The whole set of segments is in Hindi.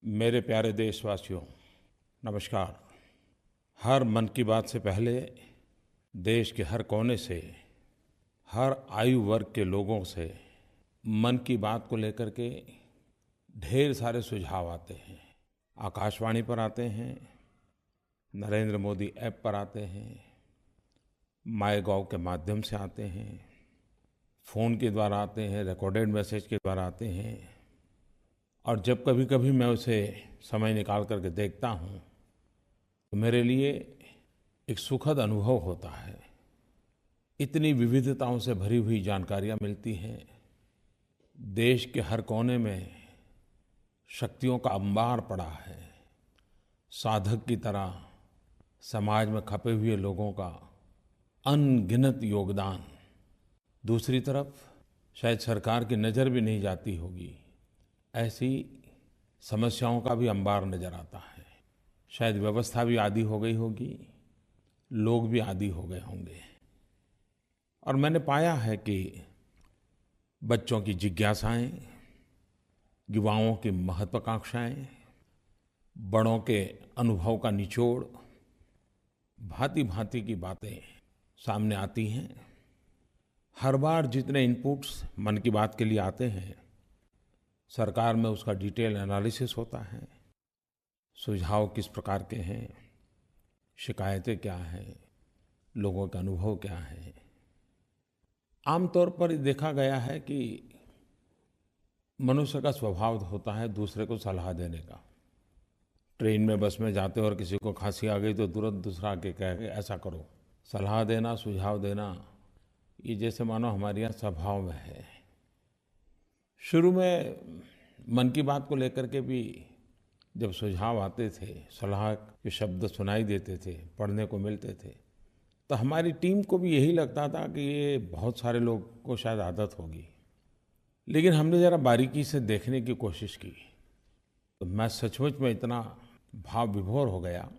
मेरे प्यारे देशवासियों, नमस्कार। हर मन की बात से पहले देश के हर कोने से, हर आयु वर्ग के लोगों से मन की बात को लेकर के ढेर सारे सुझाव आते हैं। आकाशवाणी पर आते हैं, नरेंद्र मोदी ऐप पर आते हैं, माईगोव के माध्यम से आते हैं, फ़ोन के द्वारा आते हैं, रिकॉर्डेड मैसेज के द्वारा आते हैं। और जब कभी-कभी मैं उसे समय निकाल करके देखता हूँ तो मेरे लिए एक सुखद अनुभव होता है। इतनी विविधताओं से भरी हुई जानकारियाँ मिलती हैं। देश के हर कोने में शक्तियों का अंबार पड़ा है। साधक की तरह समाज में खपे हुए लोगों का अनगिनत योगदान। दूसरी तरफ शायद सरकार की नज़र भी नहीं जाती होगी, ऐसी समस्याओं का भी अंबार नज़र आता है। शायद व्यवस्था भी आदी हो गई होगी, लोग भी आदी हो गए होंगे। और मैंने पाया है कि बच्चों की जिज्ञासाएं, युवाओं की महत्वाकांक्षाएं, बड़ों के अनुभव का निचोड़, भांति-भांति की बातें सामने आती हैं। हर बार जितने इनपुट्स मन की बात के लिए आते हैं, सरकार में उसका डिटेल एनालिसिस होता है। सुझाव किस प्रकार के हैं, शिकायतें क्या हैं, लोगों का अनुभव क्या है। आमतौर पर देखा गया है कि मनुष्य का स्वभाव होता है दूसरे को सलाह देने का। ट्रेन में, बस में जाते और किसी को खांसी आ गई तो तुरंत दूसरा आके कहे ऐसा करो। सलाह देना, सुझाव देना, ये जैसे मानो हमारे यहाँ स्वभाव में है। शुरू में मन की बात को लेकर के भी जब सुझाव आते थे, सलाह के शब्द सुनाई देते थे, पढ़ने को मिलते थे, तो हमारी टीम को भी यही लगता था कि ये बहुत सारे लोग को शायद आदत होगी। लेकिन हमने ज़रा बारीकी से देखने की कोशिश की तो मैं सचमुच में इतना भाव विभोर हो गया।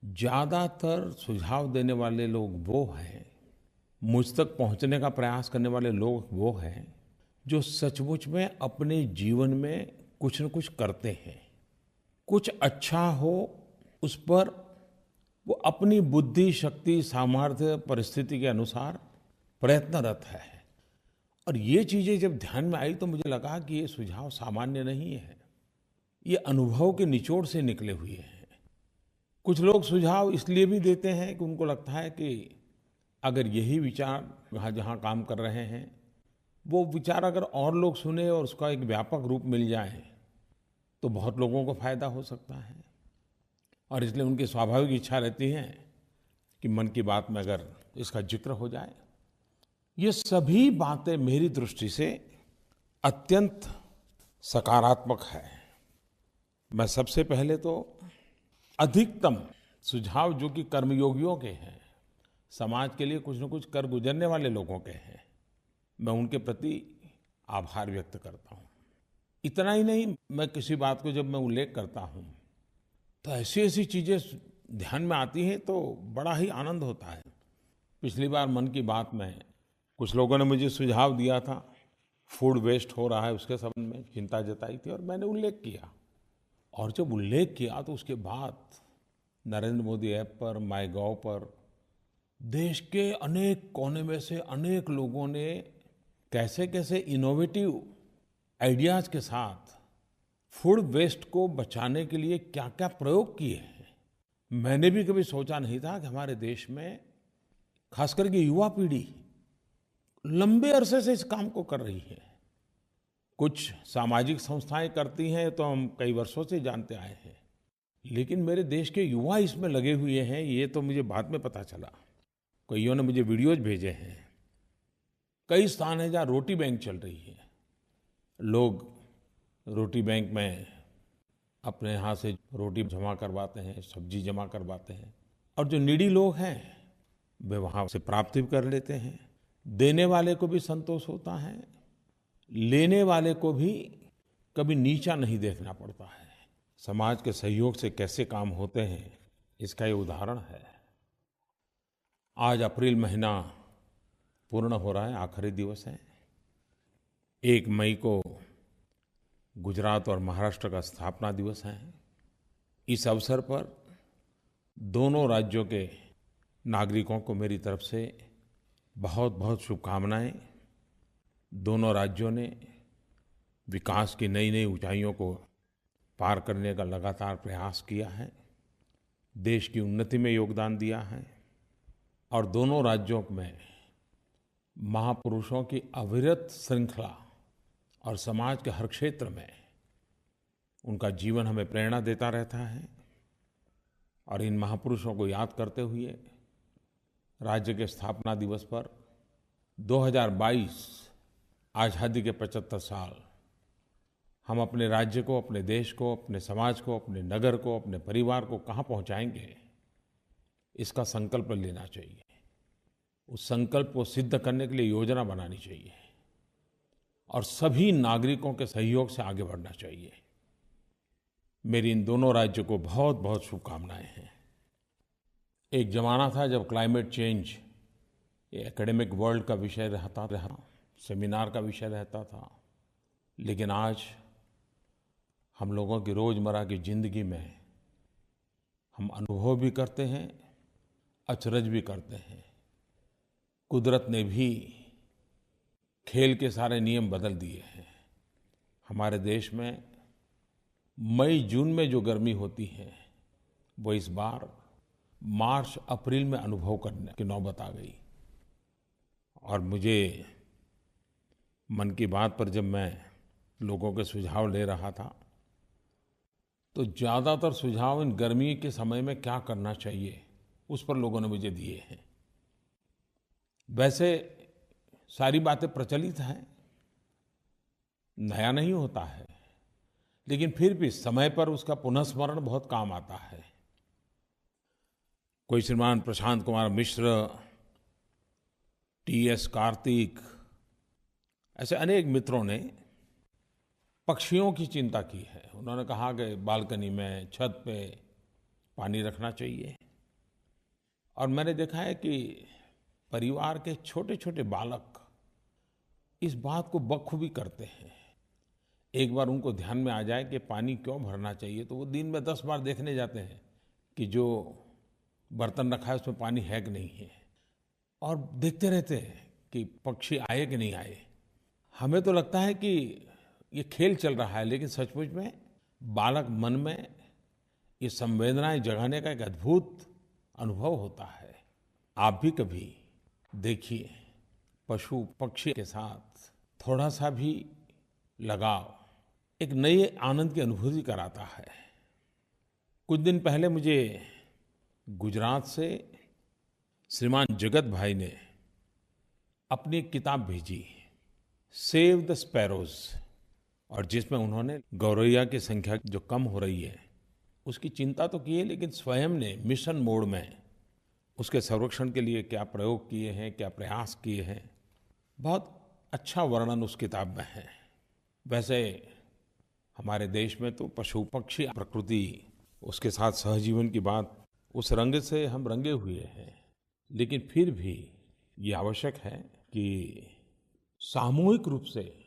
ज़्यादातर सुझाव देने वाले लोग वो हैं, मुझ तक पहुंचने का प्रयास करने वाले लोग वो हैं जो सचमुच में अपने जीवन में कुछ न कुछ करते हैं। कुछ अच्छा हो उस पर वो अपनी बुद्धि, शक्ति, सामर्थ्य, परिस्थिति के अनुसार प्रयत्नरत है। और ये चीज़ें जब ध्यान में आई तो मुझे लगा कि ये सुझाव सामान्य नहीं है, ये अनुभव के निचोड़ से निकले हुए हैं। कुछ लोग सुझाव इसलिए भी देते हैं कि उनको लगता है कि अगर यही विचार वहाँ जहाँ काम कर रहे हैं, वो विचार अगर और लोग सुने और उसका एक व्यापक रूप मिल जाए तो बहुत लोगों को फायदा हो सकता है। और इसलिए उनकी स्वाभाविक इच्छा रहती है कि मन की बात में अगर इसका जिक्र हो जाए। ये सभी बातें मेरी दृष्टि से अत्यंत सकारात्मक है। मैं सबसे पहले तो अधिकतम सुझाव जो कि कर्मयोगियों के हैं, समाज के लिए कुछ न कुछ कर गुजरने वाले लोगों के हैं, मैं उनके प्रति आभार व्यक्त करता हूँ। इतना ही नहीं, मैं किसी बात को जब मैं उल्लेख करता हूँ तो ऐसी ऐसी चीज़ें ध्यान में आती हैं तो बड़ा ही आनंद होता है। पिछली बार मन की बात में कुछ लोगों ने मुझे सुझाव दिया था, फूड वेस्ट हो रहा है उसके संबंध में चिंता जताई थी और मैंने उल्लेख किया। और जब उल्लेख किया तो उसके बाद नरेंद्र मोदी ऐप पर, माईगोव पर देश के अनेक कोने में से अनेक लोगों ने कैसे कैसे इनोवेटिव आइडियाज़ के साथ फूड वेस्ट को बचाने के लिए क्या क्या प्रयोग किए हैं। मैंने भी कभी सोचा नहीं था कि हमारे देश में खास करके युवा पीढ़ी लंबे अरसे से इस काम को कर रही है। कुछ सामाजिक संस्थाएं करती हैं तो हम कई वर्षों से जानते आए हैं, लेकिन मेरे देश के युवा इसमें लगे हुए हैं ये तो मुझे बाद में पता चला। कईयों ने मुझे वीडियोज भेजे हैं। कई स्थान हैं जहाँ रोटी बैंक चल रही है। लोग रोटी बैंक में अपने यहाँ से रोटी जमा करवाते हैं, सब्जी जमा करवाते हैं, और जो नीडी लोग हैं वे वहाँ से प्राप्त भी कर लेते हैं। देने वाले को भी संतोष होता है, लेने वाले को भी कभी नीचा नहीं देखना पड़ता है। समाज के सहयोग से कैसे काम होते हैं इसका ये उदाहरण है। आज अप्रैल महीना पूर्ण हो रहा है, आखिरी दिवस है। 1 मई को गुजरात और महाराष्ट्र का स्थापना दिवस है। इस अवसर पर दोनों राज्यों के नागरिकों को मेरी तरफ से बहुत-बहुत शुभकामनाएं। दोनों राज्यों ने विकास की नई-नई ऊंचाइयों को पार करने का लगातार प्रयास किया है, देश की उन्नति में योगदान दिया है और दोनों राज्यों में महापुरुषों की अविरत श्रृंखला और समाज के हर क्षेत्र में उनका जीवन हमें प्रेरणा देता रहता है। और इन महापुरुषों को याद करते हुए राज्य के स्थापना दिवस पर 2022 आज़ादी के 75 साल हम अपने राज्य को, अपने देश को, अपने समाज को, अपने नगर को, अपने परिवार को कहाँ पहुँचाएंगे, इसका संकल्प लेना चाहिए। उस संकल्प को सिद्ध करने के लिए योजना बनानी चाहिए और सभी नागरिकों के सहयोग से आगे बढ़ना चाहिए। मेरी इन दोनों राज्यों को बहुत-बहुत शुभकामनाएं हैं। एक ज़माना था जब क्लाइमेट चेंज ये एकेडमिक वर्ल्ड का विषय रहता सेमिनार का विषय रहता था, लेकिन आज हम लोगों की रोज़मर्रा की ज़िंदगी में हम अनुभव भी करते हैं, अचरज भी करते हैं। कुदरत ने भी खेल के सारे नियम बदल दिए हैं। हमारे देश में मई-जून में जो गर्मी होती है, वो इस बार मार्च-अप्रैल में अनुभव करने की नौबत आ गई। और मुझे मन की बात पर जब मैं लोगों के सुझाव ले रहा था, तो ज़्यादातर सुझाव इन गर्मी के समय में क्या करना चाहिए, उस पर लोगों ने मुझे दिए हैं। वैसे सारी बातें प्रचलित हैं, नया नहीं होता है, लेकिन फिर भी समय पर उसका पुनःस्मरण बहुत काम आता है। कोई श्रीमान प्रशांत कुमार मिश्र, टी.एस. कार्तिक, ऐसे अनेक मित्रों ने पक्षियों की चिंता की है। उन्होंने कहा कि बालकनी में, छत पे पानी रखना चाहिए। और मैंने देखा है कि परिवार के छोटे-छोटे बालक इस बात को बखूबी करते हैं। एक बार उनको ध्यान में आ जाए कि पानी क्यों भरना चाहिए, तो वो दिन में 10 बार देखने जाते हैं कि जो बर्तन रखा है उसमें पानी है कि नहीं है, और देखते रहते हैं कि पक्षी आए कि नहीं आए। हमें तो लगता है कि ये खेल चल रहा है, लेकिन सचमुच में बालक मन में ये संवेदनाएं जगाने का एक अद्भुत अनुभव होता है। आप भी कभी देखिए, पशु पक्षी के साथ थोड़ा सा भी लगाव एक नए आनंद की अनुभूति कराता है। कुछ दिन पहले मुझे गुजरात से श्रीमान जगत भाई ने अपनी एक किताब भेजी, सेव द स्पैरोज, और जिसमें उन्होंने गौरैया की संख्या जो कम हो रही है उसकी चिंता तो की है, लेकिन स्वयं ने मिशन मोड में उसके संरक्षण के लिए क्या प्रयोग किए हैं, क्या प्रयास किए हैं, बहुत अच्छा वर्णन उस किताब में है। वैसे हमारे देश में तो पशु पक्षी प्रकृति उसके साथ सहजीवन की बात उस रंग से हम रंगे हुए हैं, लेकिन फिर भी ये आवश्यक है कि सामूहिक रूप से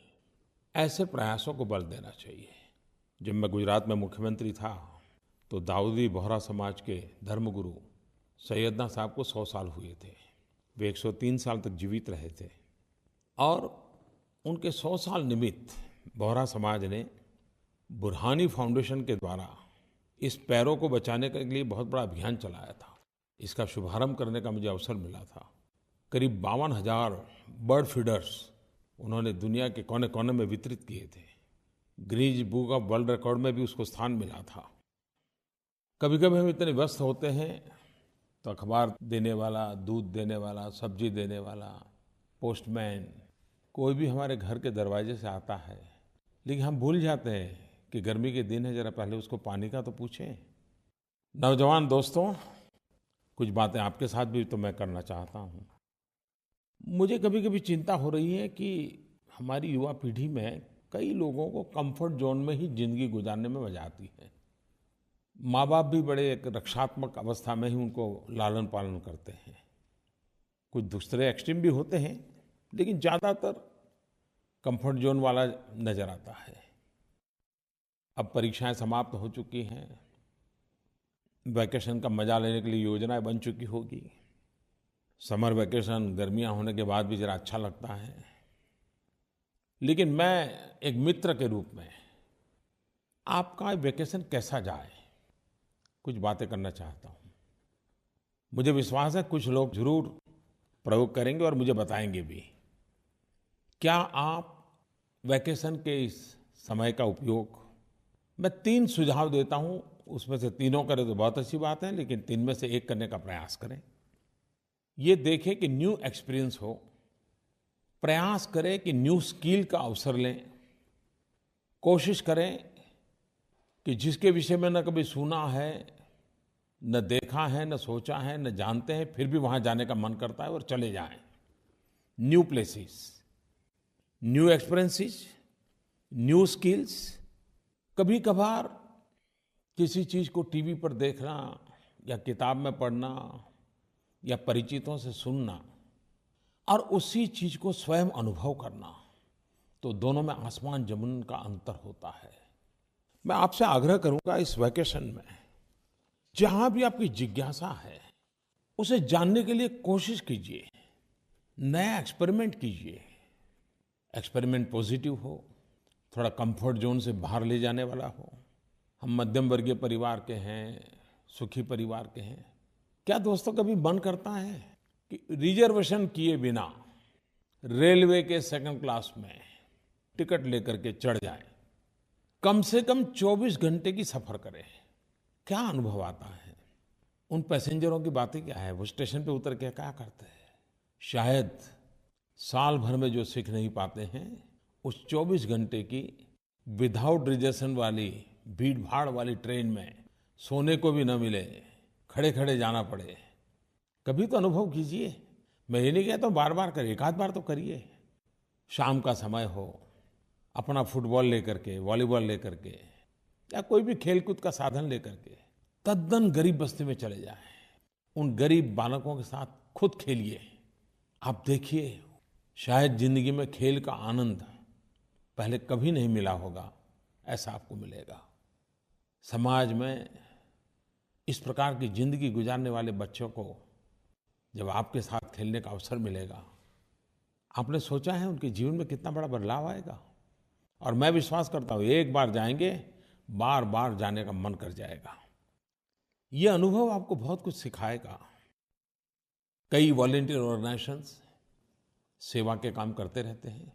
ऐसे प्रयासों को बल देना चाहिए। जब मैं गुजरात में मुख्यमंत्री था तो दाऊदी बोहरा समाज के धर्मगुरु सैयदना साहब को 100 साल हुए थे। वे 103 साल तक जीवित रहे थे और उनके 100 साल निमित्त बोहरा समाज ने बुरहानी फाउंडेशन के द्वारा इस पैरों को बचाने के लिए बहुत बड़ा अभियान चलाया था। इसका शुभारंभ करने का मुझे अवसर मिला था। करीब 52,000 बर्ड फीडर्स उन्होंने दुनिया के कोने-कोने में वितरित किए थे। Guinness book of world record में भी उसको स्थान मिला था। कभी-कभी हम इतने व्यस्त होते हैं तो अखबार देने वाला, दूध देने वाला, सब्जी देने वाला, पोस्टमैन, कोई भी हमारे घर के दरवाजे से आता है, लेकिन हम भूल जाते हैं कि गर्मी के दिन है, जरा पहले उसको पानी का तो पूछें। नौजवान दोस्तों, कुछ बातें आपके साथ भी तो मैं करना चाहता हूँ। मुझे कभी-कभी चिंता हो रही है कि हमारी युवा पीढ़ी में कई लोगों को कंफर्ट जोन में ही जिंदगी गुजारने में मजा आती है। माँ-बाप भी बड़े एक रक्षात्मक अवस्था में ही उनको लालन पालन करते हैं। कुछ दूसरे एक्सट्रीम भी होते हैं, लेकिन ज़्यादातर कंफर्ट जोन वाला नज़र आता है। अब परीक्षाएं समाप्त हो चुकी हैं, वैकेशन का मजा लेने के लिए योजनाएं बन चुकी होगी। समर वैकेशन गर्मियां होने के बाद भी जरा अच्छा लगता है। लेकिन मैं एक मित्र के रूप में आपका वैकेशन कैसा जाए, कुछ बातें करना चाहता हूँ। मुझे विश्वास है कुछ लोग जरूर प्रयोग करेंगे और मुझे बताएंगे भी। क्या आप वैकेशन के इस समय का उपयोग, मैं 3 सुझाव देता हूँ, उसमें से तीनों करें तो बहुत अच्छी बात है, लेकिन 3 में से एक करने का प्रयास करें। ये देखें कि न्यू एक्सपीरियंस हो, प्रयास करें कि न्यू स्किल का अवसर लें, कोशिश करें कि जिसके विषय में न कभी सुना है, न देखा है, न सोचा है, न जानते हैं, फिर भी वहाँ जाने का मन करता है और चले जाएं। New places, new experiences, new skills. कभी कभार किसी चीज़ को टीवी पर देखना या किताब में पढ़ना या परिचितों से सुनना और उसी चीज़ को स्वयं अनुभव करना, तो दोनों में आसमान जमीन का अंतर होता है। मैं आपसे आग्रह करूंगा इस वैकेशन में जहां भी आपकी जिज्ञासा है उसे जानने के लिए कोशिश कीजिए, नया एक्सपेरिमेंट कीजिए। एक्सपेरिमेंट पॉजिटिव हो, थोड़ा कंफर्ट जोन से बाहर ले जाने वाला हो। हम मध्यम वर्गीय परिवार के हैं, सुखी परिवार के हैं। क्या दोस्तों कभी मन करता है कि रिजर्वेशन किए बिना रेलवे के सेकंड क्लास में टिकट लेकर के चढ़ जाए, कम से कम 24 घंटे की सफर करें? क्या अनुभव आता है? उन पैसेंजरों की बातें क्या है? वो स्टेशन पे उतर के क्या करते हैं? शायद साल भर में जो सीख नहीं पाते हैं, उस 24 घंटे की विदाउट रिजर्वेशन वाली भीड़-भाड़ वाली ट्रेन में सोने को भी न मिले, खड़े-खड़े जाना पड़े, कभी तो अनुभव कीजिए। मैं ये नहीं कहता हूँ बार-बार करिए, एक आध बार तो करिए। शाम का समय हो, अपना फुटबॉल लेकर के, वॉलीबॉल लेकर के या कोई भी खेलकूद का साधन लेकर के तद्दन गरीब बस्ती में चले जाएं। उन गरीब बालकों के साथ खुद खेलिए। आप देखिए, शायद जिंदगी में खेल का आनंद पहले कभी नहीं मिला होगा, ऐसा आपको मिलेगा। समाज में इस प्रकार की जिंदगी गुजारने वाले बच्चों को जब आपके साथ खेलने का अवसर मिलेगा, आपने सोचा है उनके जीवन में कितना बड़ा बदलाव आएगा? और मैं विश्वास करता हूँ एक बार जाएंगे, बार बार जाने का मन कर जाएगा। ये अनुभव आपको बहुत कुछ सिखाएगा। कई वॉलंटियर ऑर्गेनाइजेशंस सेवा के काम करते रहते हैं।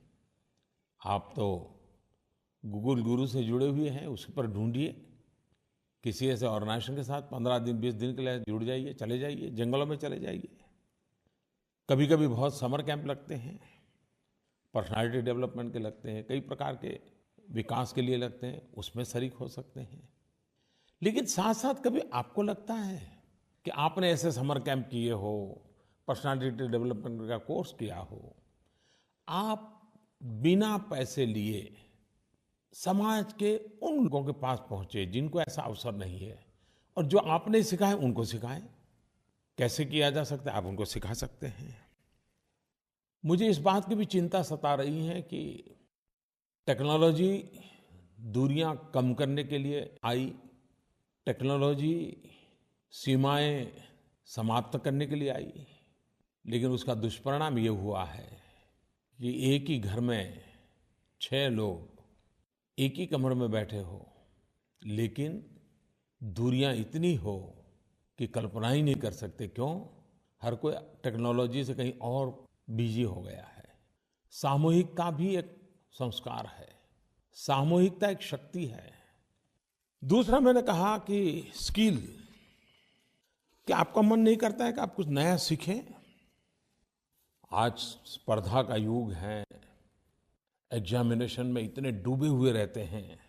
आप तो गूगल गुरु से जुड़े हुए हैं, उस पर ढूंढिए किसी ऐसे ऑर्गेनाइजेशन के साथ 15 दिन 20 दिन के लिए जुड़ जाइए, चले जाइए, जंगलों में चले जाइए। कभी कभी बहुत समर कैंप लगते हैं, पर्सनालिटी डेवलपमेंट के लगते हैं, कई प्रकार के विकास के लिए लगते हैं, उसमें शरीक हो सकते हैं। लेकिन साथ साथ कभी आपको लगता है कि आपने ऐसे समर कैंप किए हो, पर्सनालिटी डेवलपमेंट का कोर्स किया हो, आप बिना पैसे लिए समाज के उन लोगों के पास पहुंचे जिनको ऐसा अवसर नहीं है, और जो आपने सिखाया उनको सिखाएं। कैसे किया जा सकता है, आप उनको सिखा सकते हैं। मुझे इस बात की भी चिंता सता रही है कि टेक्नोलॉजी दूरियां कम करने के लिए आई, टेक्नोलॉजी सीमाएं समाप्त करने के लिए आई, लेकिन उसका दुष्परिणाम ये हुआ है कि एक ही घर में 6 लोग एक ही कमरे में बैठे हो, लेकिन दूरियां इतनी हो कि कल्पना ही नहीं कर सकते। क्यों? हर कोई टेक्नोलॉजी से कहीं और बिजी हो गया है। सामूहिकता भी एक संस्कार है, सामूहिकता एक शक्ति है। दूसरा मैंने कहा कि स्किल, क्या आपका मन नहीं करता है कि आप कुछ नया सीखें? आज स्पर्धा का युग है, एग्जामिनेशन में इतने डूबे हुए रहते हैं,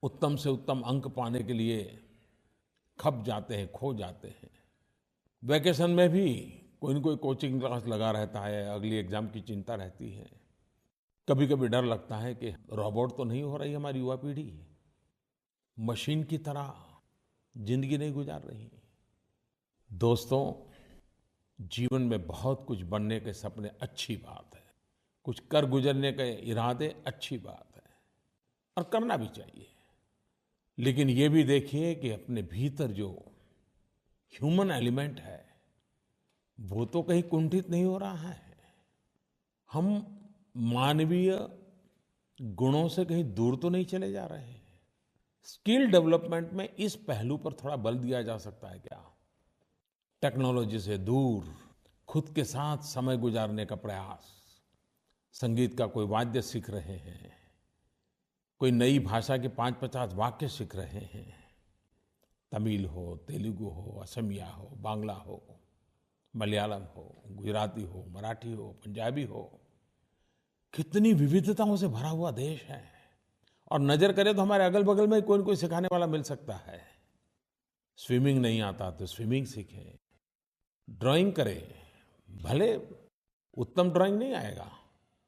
उत्तम से उत्तम अंक पाने के लिए खप जाते हैं, खो जाते हैं। वैकेशन में भी कोई न कोई कोचिंग क्लास लगा रहता है, अगली एग्जाम की चिंता रहती है। कभी कभी डर लगता है कि रोबोट तो नहीं हो रही हमारी युवा पीढ़ी, मशीन की तरह जिंदगी नहीं गुजार रही। दोस्तों, जीवन में बहुत कुछ बनने के सपने अच्छी बात है, कुछ कर गुजरने के इरादे अच्छी बात है, और करना भी चाहिए। लेकिन ये भी देखिए कि अपने भीतर जो ह्यूमन एलिमेंट है, वो तो कहीं कुंठित नहीं हो रहा है। हम मानवीय गुणों से कहीं दूर तो नहीं चले जा रहे हैं। स्किल डेवलपमेंट में इस पहलू पर थोड़ा बल दिया जा सकता है क्या? टेक्नोलॉजी से दूर खुद के साथ समय गुजारने का प्रयास। संगीत का कोई वाद्य सीख रहे हैं, कोई नई भाषा के 5-50 वाक्य सीख रहे हैं, तमिल हो, तेलुगु हो, असमिया हो, बांग्ला हो, मलयालम हो, गुजराती हो, मराठी हो, पंजाबी हो। कितनी विविधताओं से भरा हुआ देश है। और नजर करें तो हमारे अगल बगल में कोई न कोई सिखाने वाला मिल सकता है। स्विमिंग नहीं आता तो स्विमिंग सीखें, ड्राइंग करें। भले उत्तम ड्राइंग नहीं आएगा,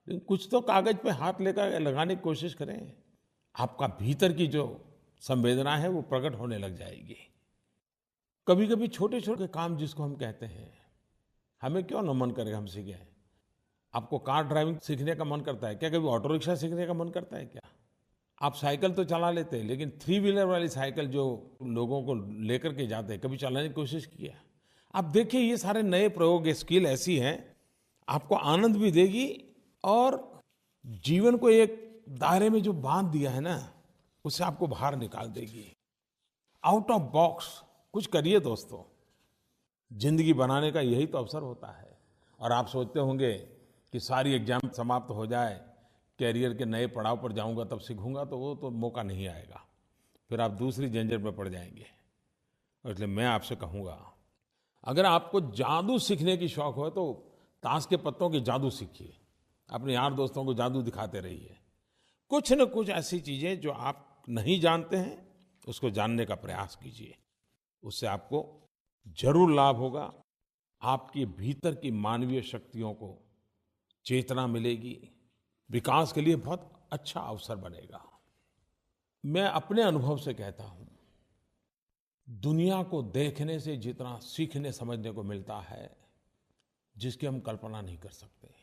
लेकिन कुछ तो कागज पे हाथ लेकर लगाने की कोशिश करें। आपका भीतर की जो संवेदना है वो प्रकट होने लग जाएगी। कभी कभी छोटे छोटे काम जिसको हम कहते हैं, हमें क्यों न मन करेगा हम सीखें। आपको कार ड्राइविंग सीखने का मन करता है क्या? कभी ऑटो रिक्शा सीखने का मन करता है क्या? आप साइकिल तो चला लेते हैं, लेकिन 3 व्हीलर वाली साइकिल जो लोगों को लेकर के जाते हैं, कभी चलाने की कोशिश किया? आप देखिए, ये सारे नए प्रयोग, ये स्किल ऐसी हैं, आपको आनंद भी देगी और जीवन को एक दायरे में जो बांध दिया है ना, उससे आपको बाहर निकाल देगी। आउट ऑफ बॉक्स कुछ करिए दोस्तों। जिंदगी बनाने का यही तो अवसर होता है। और आप सोचते होंगे कि सारी एग्जाम समाप्त हो जाए, कैरियर के नए पड़ाव पर जाऊंगा तब सीखूंगा, तो वो तो मौका नहीं आएगा। फिर आप दूसरी झंझट में पड़ जाएंगे। और इसलिए मैं आपसे कहूंगा, अगर आपको जादू सीखने की शौक हो तो ताश के पत्तों की जादू सीखिए। अपने यार दोस्तों को जादू दिखाते रहिए। कुछ न कुछ ऐसी चीजें जो आप नहीं जानते हैं, उसको जानने का प्रयास कीजिए। उससे आपको जरूर लाभ होगा। आपके भीतर की मानवीय शक्तियों को चेतना मिलेगी, विकास के लिए बहुत अच्छा अवसर बनेगा। मैं अपने अनुभव से कहता हूं, दुनिया को देखने से जितना सीखने समझने को मिलता है, जिसकी हम कल्पना नहीं कर सकते।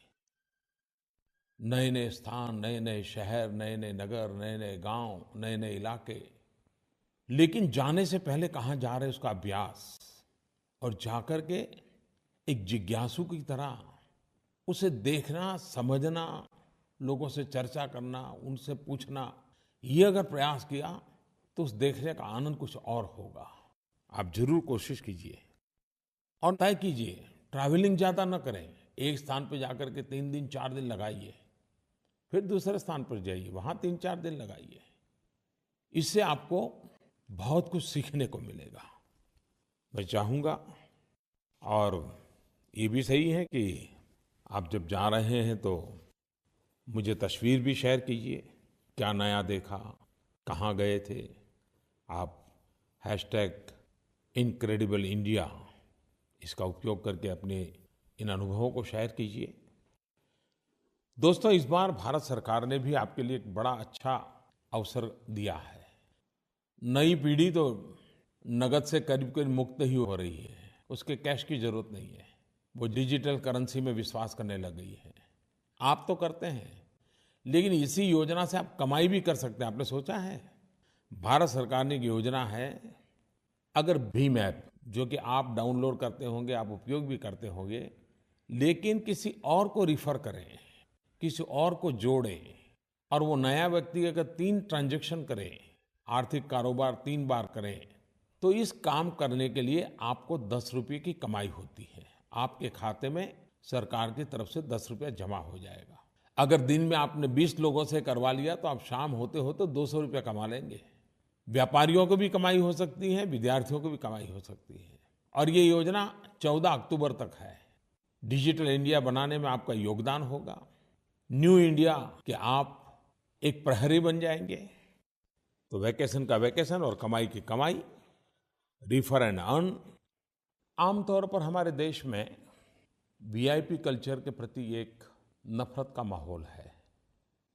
नए नए स्थान, नए नए शहर, नए नए नगर, नए नए गांव, नए नए इलाके। लेकिन जाने से पहले कहाँ जा रहे हैं उसका अभ्यास, और जाकर के एक जिज्ञासु की तरह उसे देखना, समझना, लोगों से चर्चा करना, उनसे पूछना, ये अगर प्रयास किया तो उस देखने का आनंद कुछ और होगा। आप जरूर कोशिश कीजिए और तय कीजिए, ट्रैवलिंग ज़्यादा न करें। एक स्थान पर जाकर के 3 दिन 4 दिन लगाइए, फिर दूसरे स्थान पर जाइए, वहाँ 3-4 दिन लगाइए। इससे आपको बहुत कुछ सीखने को मिलेगा। मैं चाहूँगा, और ये भी सही है कि आप जब जा रहे हैं तो मुझे तस्वीर भी शेयर कीजिए, क्या नया देखा, कहाँ गए थे। आप #इनक्रेडिबल इंडिया इसका उपयोग करके अपने इन अनुभवों को शेयर कीजिए। दोस्तों, इस बार भारत सरकार ने भी आपके लिए एक बड़ा अच्छा अवसर दिया है। नई पीढ़ी तो नगद से करीब करीब मुक्त ही हो रही है, उसके कैश की जरूरत नहीं है। वो डिजिटल करेंसी में विश्वास करने लग गई है। आप तो करते हैं, लेकिन इसी योजना से आप कमाई भी कर सकते हैं। आपने सोचा है? भारत सरकार ने एक योजना है, अगर भीम ऐप, जो कि आप डाउनलोड करते होंगे, आप उपयोग भी करते होंगे, लेकिन किसी और को रिफर करें, किसी और को जोड़ें, और वो नया व्यक्ति अगर 3 ट्रांजैक्शन करे, आर्थिक कारोबार 3 बार करें, तो इस काम करने के लिए आपको 10 रुपये की कमाई होती है। आपके खाते में सरकार की तरफ से 10 रुपया जमा हो जाएगा। अगर दिन में आपने 20 लोगों से करवा लिया तो आप शाम होते होते 200 रुपया कमा लेंगे। व्यापारियों को भी कमाई हो सकती है, विद्यार्थियों को भी कमाई हो सकती है। और ये योजना 14 अक्टूबर तक है। डिजिटल इंडिया बनाने में आपका योगदान होगा। न्यू इंडिया के आप एक प्रहरी बन जाएंगे। तो वैकेशन का वैकेशन और कमाई की कमाई, रिफर एंड अर्न। आमतौर पर हमारे देश में वीआईपी कल्चर के प्रति एक नफरत का माहौल है,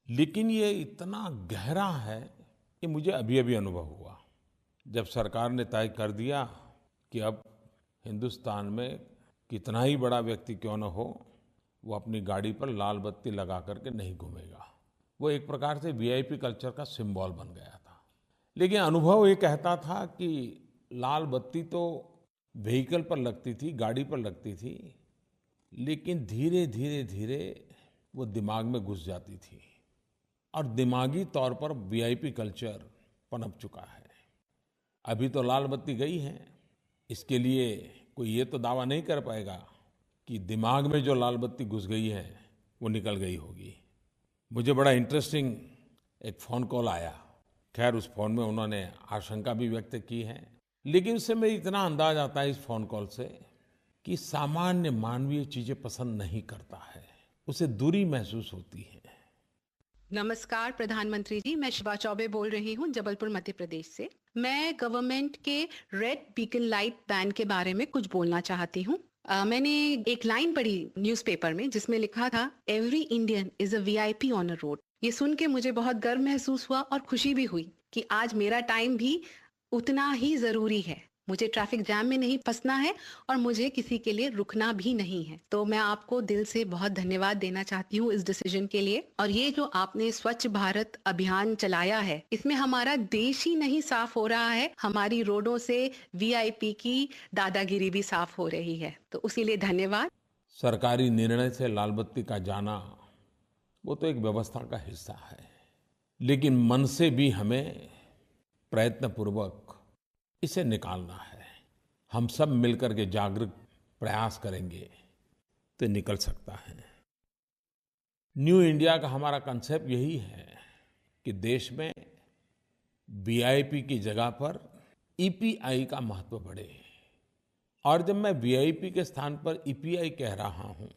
लेकिन ये इतना गहरा है कि मुझे अभी अभी अनुभव हुआ जब सरकार ने तय कर दिया कि अब हिंदुस्तान में कितना ही बड़ा व्यक्ति क्यों न हो, वो अपनी गाड़ी पर लाल बत्ती लगा करके नहीं घूमेगा। वो एक प्रकार से वीआईपी कल्चर का सिंबल बन गया था। लेकिन अनुभव ये कहता था कि लाल बत्ती तो व्हीकल पर लगती थी, गाड़ी पर लगती थी, लेकिन धीरे धीरे धीरे वो दिमाग में घुस जाती थी और दिमागी तौर पर वीआईपी कल्चर पनप चुका है। अभी तो लाल बत्ती गई है, इसके लिए कोई ये तो दावा नहीं कर पाएगा कि दिमाग में जो लाल बत्ती घुस गई है वो निकल गई होगी। मुझे बड़ा इंटरेस्टिंग एक फ़ोन कॉल आया। खैर उस फ़ोन में उन्होंने आशंका भी व्यक्त की है, लेकिन उससे मेरी इतना अंदाज आता है इस फ़ोन कॉल से कि सामान्य मानवीय चीज़ें पसंद नहीं करता है, उसे दूरी महसूस होती है। नमस्कार प्रधानमंत्री जी, मैं शिवा चौबे बोल रही हूँ जबलपुर मध्य प्रदेश से। मैं गवर्नमेंट के रेड बीकन लाइट बैन के बारे में कुछ बोलना चाहती हूँ। मैंने एक लाइन पढ़ी न्यूज़पेपर में जिसमें लिखा था, every Indian is a VIP on a road. ये सुन के मुझे बहुत गर्व महसूस हुआ और खुशी भी हुई कि आज मेरा टाइम भी उतना ही जरूरी है। मुझे ट्रैफिक जैम में नहीं फंसना है और मुझे किसी के लिए रुकना भी नहीं है। तो मैं आपको दिल से बहुत धन्यवाद देना चाहती हूँ इस डिसीजन के लिए। और ये जो आपने स्वच्छ भारत अभियान चलाया है, इसमें हमारा देश ही नहीं साफ हो रहा है, हमारी रोडों से वीआईपी की दादागिरी भी साफ हो रही है। तो उसी लिए धन्यवाद। सरकारी निर्णय से लाल बत्ती का जाना वो तो एक व्यवस्था का हिस्सा है, लेकिन मन से भी हमें प्रयत्नपूर्वक इसे निकालना है। हम सब मिलकर के जागरूक प्रयास करेंगे तो निकल सकता है। न्यू इंडिया का हमारा कंसेप्ट यही है कि देश में वीआईपी की जगह पर ईपीआई का महत्व बढ़े। और जब मैं वीआईपी के स्थान पर ईपीआई कह रहा हूं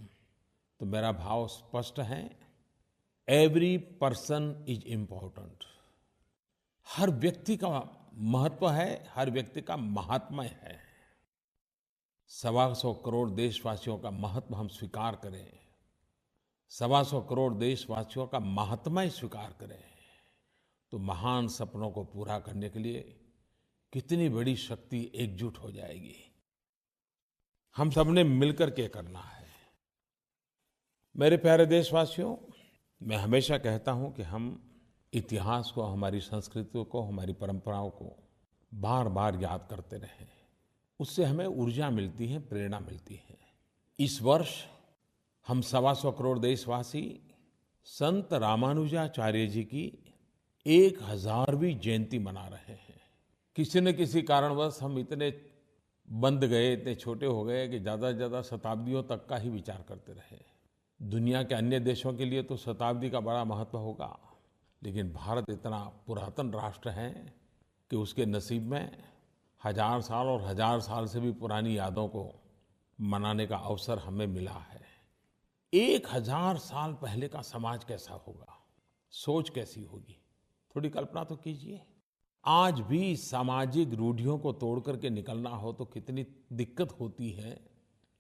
तो मेरा भाव स्पष्ट है, एवरी पर्सन इज इम्पोर्टेंट। हर व्यक्ति का महत्व है, हर व्यक्ति का महात्म्य है। 125 करोड़ देशवासियों का महत्व हम स्वीकार करें, 125 करोड़ देशवासियों का महात्म्य स्वीकार करें, तो महान सपनों को पूरा करने के लिए कितनी बड़ी शक्ति एकजुट हो जाएगी। हम सबने मिलकर के करना है। मेरे प्यारे देशवासियों, मैं हमेशा कहता हूं कि हम इतिहास को, हमारी संस्कृति को, हमारी परंपराओं को बार बार याद करते रहें। उससे हमें ऊर्जा मिलती है, प्रेरणा मिलती है। इस वर्ष हम 125 करोड़ देशवासी संत रामानुजाचार्य जी की 1000वीं जयंती मना रहे हैं। किसी न किसी कारणवश हम इतने बंद गए, इतने छोटे हो गए कि ज़्यादा से ज़्यादा शताब्दियों तक का ही विचार करते रहे। दुनिया के अन्य देशों के लिए तो शताब्दी का बड़ा महत्व होगा, लेकिन भारत इतना पुरातन राष्ट्र है कि उसके नसीब में 1000 साल और 1000 साल से भी पुरानी यादों को मनाने का अवसर हमें मिला है। 1000 साल पहले का समाज कैसा होगा, सोच कैसी होगी, थोड़ी कल्पना तो कीजिए। आज भी सामाजिक रूढ़ियों को तोड़ करके निकलना हो तो कितनी दिक्कत होती है,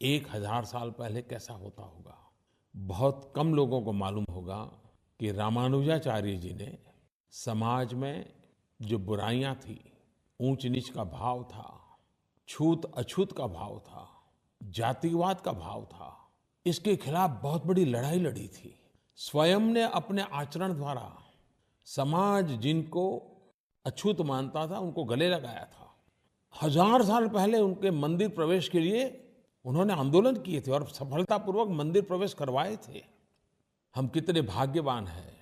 1000 साल पहले कैसा होता होगा। बहुत कम लोगों को मालूम होगा कि रामानुजाचार्य जी ने समाज में जो बुराइयां थी, ऊंच नीच का भाव था, छूत अछूत का भाव था, जातिवाद का भाव था, इसके खिलाफ बहुत बड़ी लड़ाई लड़ी थी। स्वयं ने अपने आचरण द्वारा समाज जिनको अछूत मानता था उनको गले लगाया था। 1000 साल पहले उनके मंदिर प्रवेश के लिए उन्होंने आंदोलन किए थे और सफलतापूर्वक मंदिर प्रवेश करवाए थे। हम कितने भाग्यवान हैं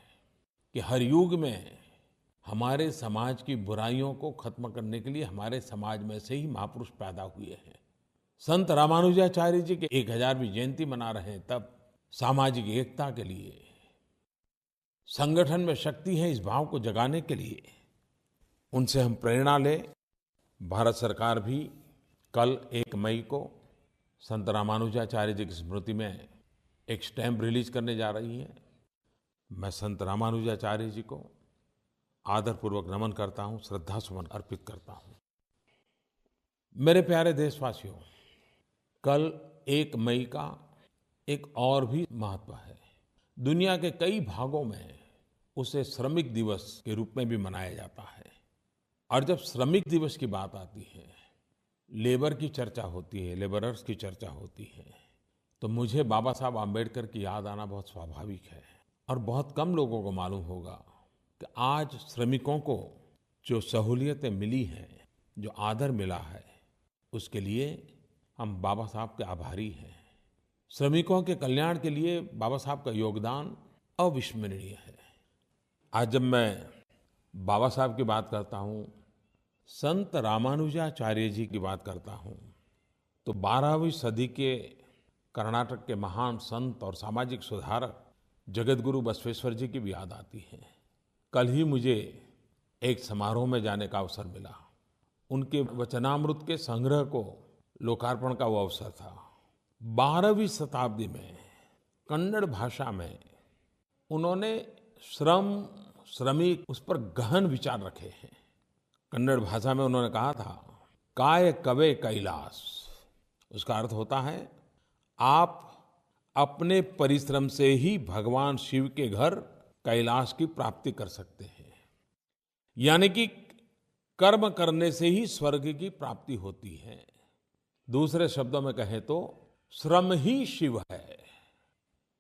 कि हर युग में हमारे समाज की बुराइयों को खत्म करने के लिए हमारे समाज में से ही महापुरुष पैदा हुए हैं। संत रामानुजाचार्य जी के 1000वीं जयंती मना रहे हैं, तब सामाजिक एकता के लिए, संगठन में शक्ति है इस भाव को जगाने के लिए उनसे हम प्रेरणा लें। भारत सरकार भी कल 1 मई को संत रामानुजाचार्य जी की स्मृति में एक स्टैम्प रिलीज करने जा रही है। मैं संत रामानुजाचार्य जी को आदरपूर्वक नमन करता हूँ, श्रद्धा सुमन अर्पित करता हूँ। मेरे प्यारे देशवासियों, कल 1 मई का एक और भी महत्व है। दुनिया के कई भागों में उसे श्रमिक दिवस के रूप में भी मनाया जाता है। और जब श्रमिक दिवस की बात आती है, लेबर की चर्चा होती है, लेबरर्स की चर्चा होती है, तो मुझे बाबा साहब आम्बेडकर की याद आना बहुत स्वाभाविक है। और बहुत कम लोगों को मालूम होगा कि आज श्रमिकों को जो सहूलियतें मिली हैं, जो आदर मिला है, उसके लिए हम बाबा साहब के आभारी हैं। श्रमिकों के कल्याण के लिए बाबा साहब का योगदान अविस्मरणीय है। आज जब मैं बाबा साहब की बात करता हूँ, संत रामानुजाचार्य जी की बात करता हूँ, तो 12वीं सदी के कर्नाटक के महान संत और सामाजिक सुधारक जगतगुरु बसवेश्वर जी की भी याद आती है। कल ही मुझे एक समारोह में जाने का अवसर मिला। उनके वचनामृत के संग्रह को लोकार्पण का वो अवसर था। 12वीं शताब्दी में कन्नड़ भाषा में उन्होंने श्रम, श्रमिक, उस पर गहन विचार रखे हैं। कन्नड़ भाषा में उन्होंने कहा था, काय कवे कैलास। उसका अर्थ होता है, आप अपने परिश्रम से ही भगवान शिव के घर कैलाश की प्राप्ति कर सकते हैं। यानी कि कर्म करने से ही स्वर्ग की प्राप्ति होती है। दूसरे शब्दों में कहें तो श्रम ही शिव है।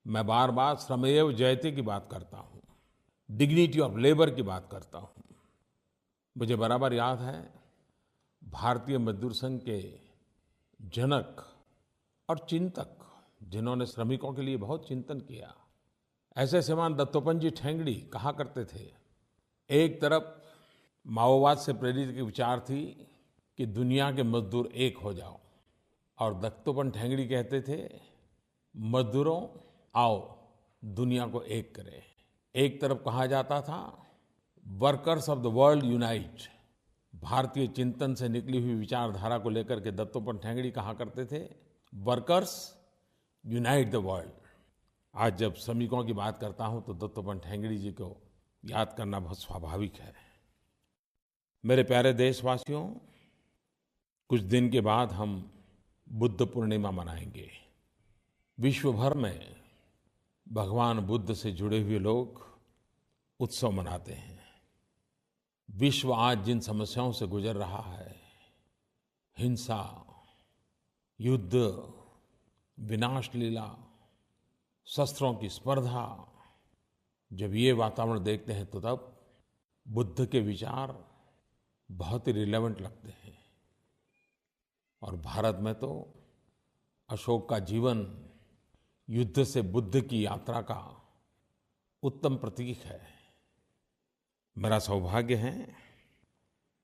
मैं बार बार श्रमेव जयते की बात करता हूँ, डिग्निटी ऑफ लेबर की बात करता हूँ। मुझे बराबर याद है, भारतीय मजदूर संघ के जनक और चिंतक, जिन्होंने श्रमिकों के लिए बहुत चिंतन किया, ऐसे श्रीमान दत्तोपंत जी ठेंगड़ी कहा करते थे, एक तरफ माओवाद से प्रेरित के विचार थी कि दुनिया के मजदूर एक हो जाओ, और दत्तोपंत ठेंगड़ी कहते थे, मजदूरों आओ दुनिया को एक करें। एक तरफ कहा जाता था, workers of the world unite. भारतीय चिंतन से निकली हुई विचारधारा को लेकर के दत्तोपंत ठेंगड़ी कहा करते थे, वर्कर्स यूनाइट द वर्ल्ड। आज जब श्रमिकों की बात करता हूं तो दत्तोपंत ठेंगड़ी जी को याद करना बहुत स्वाभाविक है। मेरे प्यारे देशवासियों, कुछ दिन के बाद हम बुद्ध पूर्णिमा मनाएंगे। विश्व भर में भगवान बुद्ध से जुड़े हुए लोग उत्सव मनाते हैं। विश्व आज जिन समस्याओं से गुजर रहा है, हिंसा, युद्ध, विनाश लीला, शस्त्रों की स्पर्धा, जब ये वातावरण देखते हैं तो तब बुद्ध के विचार बहुत ही रिलेवेंट लगते हैं। और भारत में तो अशोक का जीवन युद्ध से बुद्ध की यात्रा का उत्तम प्रतीक है। मेरा सौभाग्य है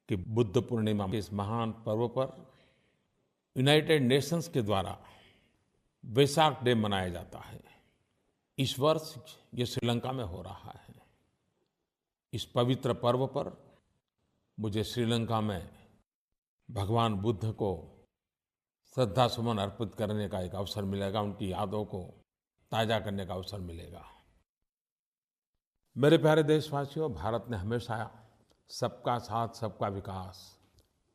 कि बुद्ध पूर्णिमा के इस महान पर्व पर यूनाइटेड नेशंस के द्वारा वैसाख डे मनाया जाता है। इस वर्ष ये श्रीलंका में हो रहा है। इस पवित्र पर्व पर मुझे श्रीलंका में भगवान बुद्ध को श्रद्धा सुमन अर्पित करने का एक अवसर मिलेगा, उनकी यादों को ताजा करने का अवसर मिलेगा। मेरे प्यारे देशवासियों, भारत ने हमेशा सबका साथ सबका विकास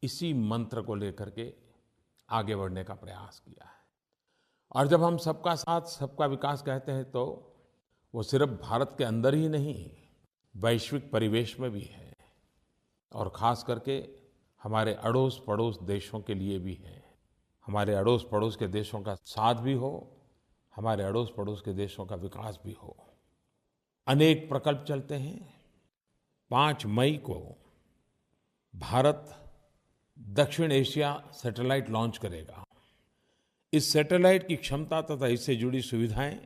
इसी मंत्र को लेकर के आगे बढ़ने का प्रयास किया है। और जब हम सबका साथ सबका विकास कहते हैं तो वो सिर्फ भारत के अंदर ही नहीं, वैश्विक परिवेश में भी है, और ख़ास करके हमारे अड़ोस पड़ोस देशों के लिए भी है। हमारे अड़ोस पड़ोस के देशों का साथ भी हो, हमारे अड़ोस पड़ोस के देशों का विकास भी हो। अनेक प्रकल्प चलते हैं। 5 मई को भारत दक्षिण एशिया सैटेलाइट लॉन्च करेगा। इस सैटेलाइट की क्षमता तथा इससे जुड़ी सुविधाएं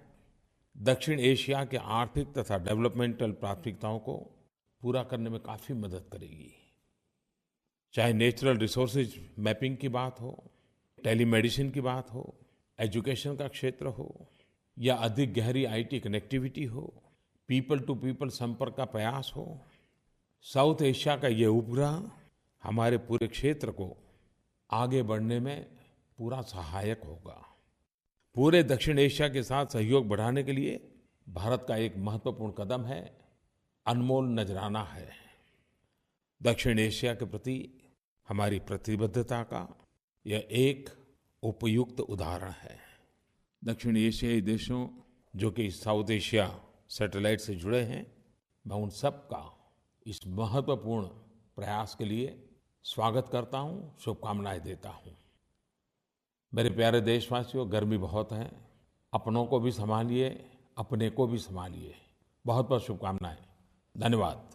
दक्षिण एशिया के आर्थिक तथा डेवलपमेंटल प्राथमिकताओं को पूरा करने में काफ़ी मदद करेगी। चाहे नेचुरल रिसोर्सेज मैपिंग की बात हो, टेलीमेडिसिन की बात हो, एजुकेशन का क्षेत्र हो, या अधिक गहरी आईटी कनेक्टिविटी हो, पीपल टू पीपल संपर्क का प्रयास हो, साउथ एशिया का ये उपग्रह हमारे पूरे क्षेत्र को आगे बढ़ने में पूरा सहायक होगा। पूरे दक्षिण एशिया के साथ सहयोग बढ़ाने के लिए भारत का एक महत्वपूर्ण कदम है, अनमोल नजराना है। दक्षिण एशिया के प्रति हमारी प्रतिबद्धता का यह एक उपयुक्त उदाहरण है। दक्षिण एशियाई देशों जो कि साउथ एशिया सैटेलाइट से जुड़े हैं, मैं उन सब का इस महत्वपूर्ण प्रयास के लिए स्वागत करता हूँ, शुभकामनाएं देता हूँ। मेरे प्यारे देशवासियों, गर्मी बहुत है, अपनों को भी संभालिए, अपने को भी संभालिए। बहुत बहुत शुभकामनाएं। धन्यवाद।